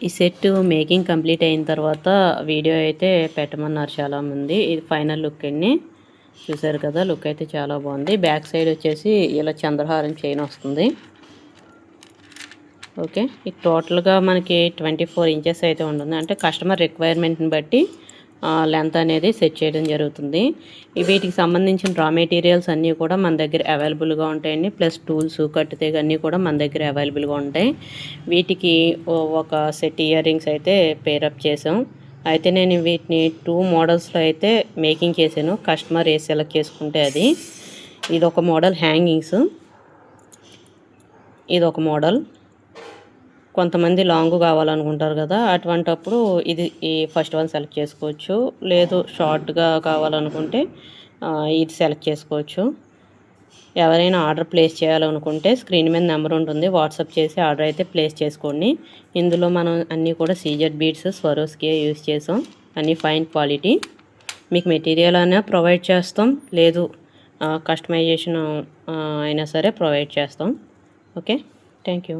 ఈ set making complete అయిన తర్వాత వీడియో అయితే పెట్టమన్నారు చాలామంది. ఇది ఫైనల్ లుక్ అండి. చూసారు కదా, లుక్ అయితే చాలా బాగుంది. బ్యాక్ సైడ్ వచ్చేసి ఇలా చంద్రహారం చైన్ వస్తుంది. ఓకే, ఇది టోటల్గా మనకి 24 ఇంచెస్ అయితే ఉంటుంది. అంటే కస్టమర్ రిక్వైర్మెంట్ని బట్టి లెంత్ అనేది సెట్ చేయడం జరుగుతుంది. వీటికి సంబంధించిన రా మెటీరియల్స్ అన్నీ కూడా మన దగ్గర అవైలబుల్గా ఉంటాయండి. ప్లస్ టూల్స్, కట్టుతీగ అన్నీ కూడా మన దగ్గర అవైలబుల్గా ఉంటాయి. వీటికి ఒక సెట్ ఇయర్ రింగ్స్ అయితే పేరప్ చేసాం. అయితే నేను వీటిని 2 మోడల్స్లో అయితే మేకింగ్ చేశాను. కస్టమర్ ఏ సెలెక్ట్ చేసుకుంటే అది. ఇది ఒక మోడల్ హ్యాంగింగ్స్, ఇది ఒక మోడల్. కొంతమంది లాంగ్ కావాలనుకుంటారు కదా, అటువంటప్పుడు ఇది ఈ ఫస్ట్ వన్ సెలెక్ట్ చేసుకోవచ్చు. లేదు షార్ట్గా కావాలనుకుంటే ఇది సెలెక్ట్ చేసుకోవచ్చు. ఎవరైనా ఆర్డర్ ప్లేస్ చేయాలనుకుంటే స్క్రీన్ మీద నెంబర్ ఉంటుంది, వాట్సాప్ చేసి ఆర్డర్ అయితే ప్లేస్ చేసుకోండి. ఇందులో మనం అన్నీ కూడా సీజెడ్ బీడ్స్, స్వరోస్కి యూస్ చేసాం. అన్నీ ఫైన్ క్వాలిటీ. మీకు మెటీరియల్ అయినా ప్రొవైడ్ చేస్తాం, లేదు కస్టమైజేషన్ అయినా సరే ప్రొవైడ్ చేస్తాం. Okay, thank you.